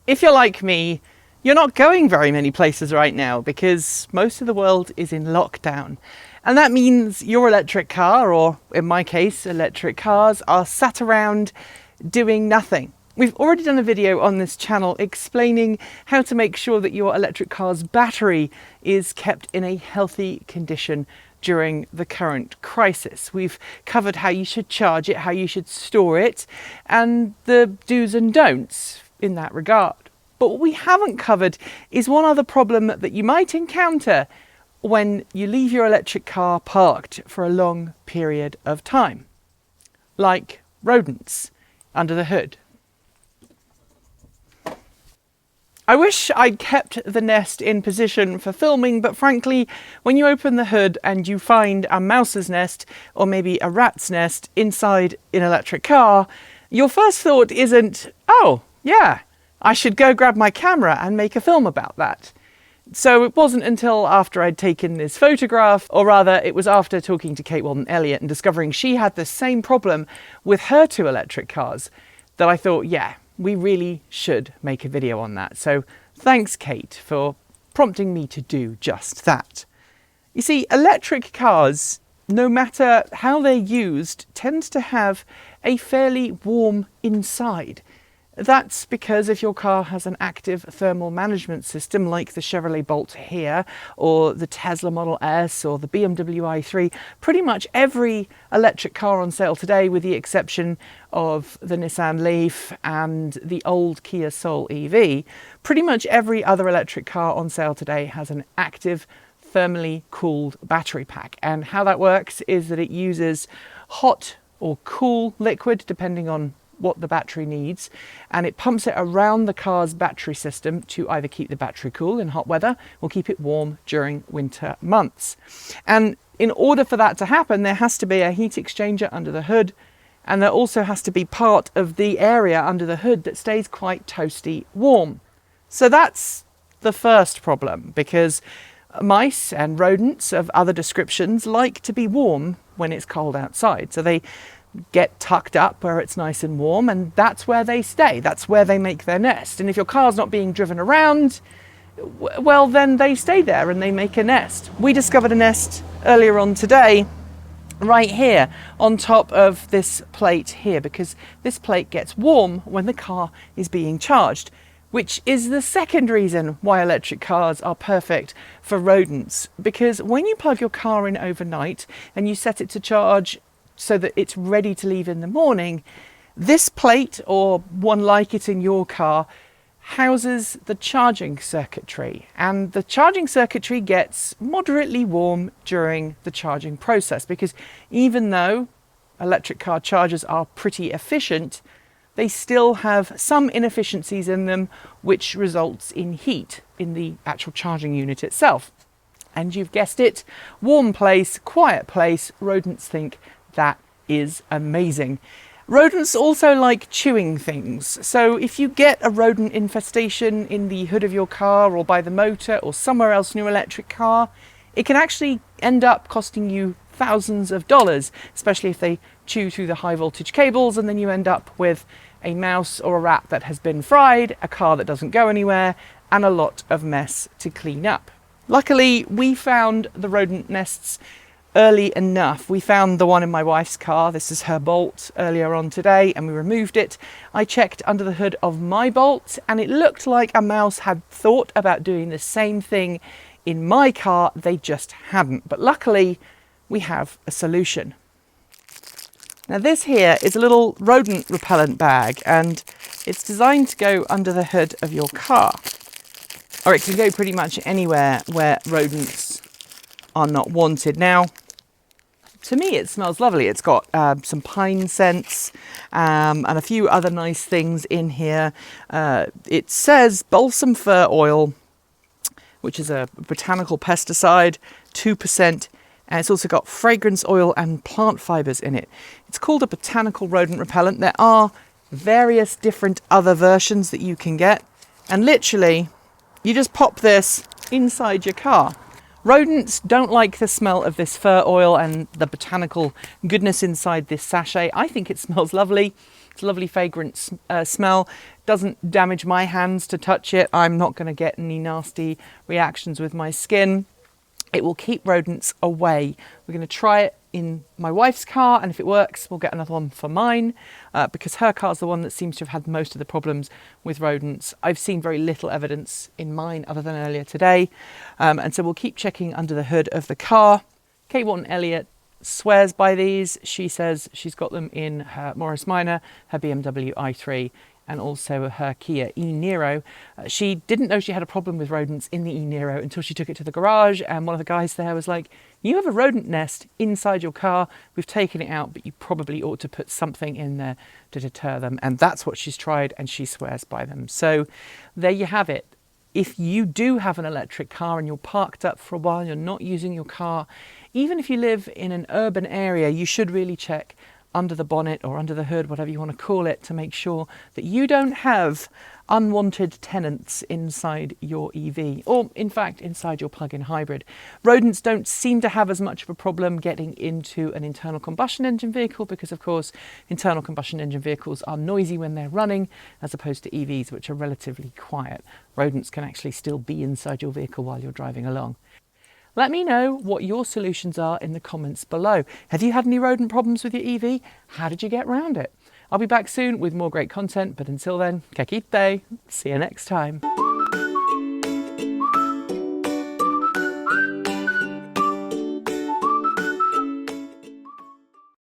If you're like me, you're not going very many places right now because most of the world is in lockdown. And that means your electric car, or in my case, electric cars, are sat around doing nothing. We've already done a video on this channel explaining how to make sure that your electric car's battery is kept in a healthy condition during the current crisis. We've covered how you should charge it, how you should store it, and the do's and don'ts in that regard. But what we haven't covered is one other problem that you might encounter when you leave your electric car parked for a long period of time, like rodents under the hood. I wish I'd kept the nest in position for filming, but frankly, when you open the hood and you find a mouse's nest or maybe a rat's nest inside an electric car, your first thought isn't, oh yeah, I should go grab my camera and make a film about that. So it wasn't until after I'd taken this photograph, or rather it was after talking to Kate Walton-Elliott and discovering she had the same problem with her two electric cars, that I thought, yeah, we really should make a video on that. So thanks, Kate, for prompting me to do just that. You see, electric cars, no matter how they're used, tend to have a fairly warm inside. That's because if your car has an active thermal management system like the Chevrolet Bolt here, or the Tesla Model S, or the BMW i3, pretty much every electric car on sale today, with the exception of the Nissan Leaf and the old Kia Soul EV, pretty much every other electric car on sale today has an active thermally cooled battery pack. And how that works is that it uses hot or cool liquid, depending on what the battery needs, and it pumps it around the car's battery system to either keep the battery cool in hot weather or keep it warm during winter months. And in order for that to happen, there has to be a heat exchanger under the hood, and there also has to be part of the area under the hood that stays quite toasty warm. So that's the first problem, because mice and rodents of other descriptions like to be warm when it's cold outside. So they get tucked up where it's nice and warm, and that's where they stay. That's where they make their nest. And if your car's not being driven around, well, then they stay there and they make a nest. We discovered a nest earlier on today, right here on top of this plate here, because this plate gets warm when the car is being charged, which is the second reason why electric cars are perfect for rodents. Because when you plug your car in overnight and you set it to charge so that it's ready to leave in the morning, this plate, or one like it in your car, houses the charging circuitry, and the charging circuitry gets moderately warm during the charging process, because even though electric car chargers are pretty efficient, they still have some inefficiencies in them, which results in heat in the actual charging unit itself. And you've guessed it, warm place, quiet place, rodents think that is amazing. Rodents also like chewing things. So if you get a rodent infestation in the hood of your car, or by the motor, or somewhere else in your electric car, it can actually end up costing you thousands of dollars, especially if they chew through the high voltage cables, and then you end up with a mouse or a rat that has been fried, a car that doesn't go anywhere, and a lot of mess to clean up. Luckily, we found the rodent nests early enough. We found the one in my wife's car. This is her Bolt earlier on today, and we removed it. I checked under the hood of my Bolt, and it looked like a mouse had thought about doing the same thing in my car. They just hadn't. But luckily, we have a solution. Now this here is a little rodent repellent bag, and it's designed to go under the hood of your car. Or it can go pretty much anywhere where rodents are not wanted. Now, to me, it smells lovely. It's got some pine scents and a few other nice things in here. It says balsam fir oil, which is a botanical pesticide, 2%, and it's also got fragrance oil and plant fibers in it. It's called a botanical rodent repellent. There are various different other versions that you can get, and literally, you just pop this inside your car. Rodents don't like the smell of this fir oil and the botanical goodness inside this sachet. I think it smells lovely. It's a lovely fragrant smell. Doesn't damage my hands to touch it. I'm not going to get any nasty reactions with my skin. It will keep rodents away. We're going to try it in my wife's car, and if it works, we'll get another one for mine, because her car's the one that seems to have had most of the problems with rodents. I've seen very little evidence in mine other than earlier today, and so we'll keep checking under the hood of the car. Kate Elliott swears by these. She says she's got them in her Morris Minor, her BMW i3, and also her Kia e-Niro. She didn't know she had a problem with rodents in the e-Niro until she took it to the garage, and one of the guys there was like, "You have a rodent nest inside your car. We've taken it out, but you probably ought to put something in there to deter them." And that's what she's tried, and she swears by them. So there you have it. If you do have an electric car and you're parked up for a while, you're not using your car, even if you live in an urban area, you should really check under the bonnet or under the hood, whatever you want to call it, to make sure that you don't have unwanted tenants inside your EV, or in fact inside your plug-in hybrid. Rodents don't seem to have as much of a problem getting into an internal combustion engine vehicle because, of course, internal combustion engine vehicles are noisy when they're running as opposed to EVs, which are relatively quiet. Rodents can actually still be inside your vehicle while you're driving along. Let me know what your solutions are in the comments below. Have you had any rodent problems with your EV? How did you get around it? I'll be back soon with more great content, but until then, ka kite. See you next time.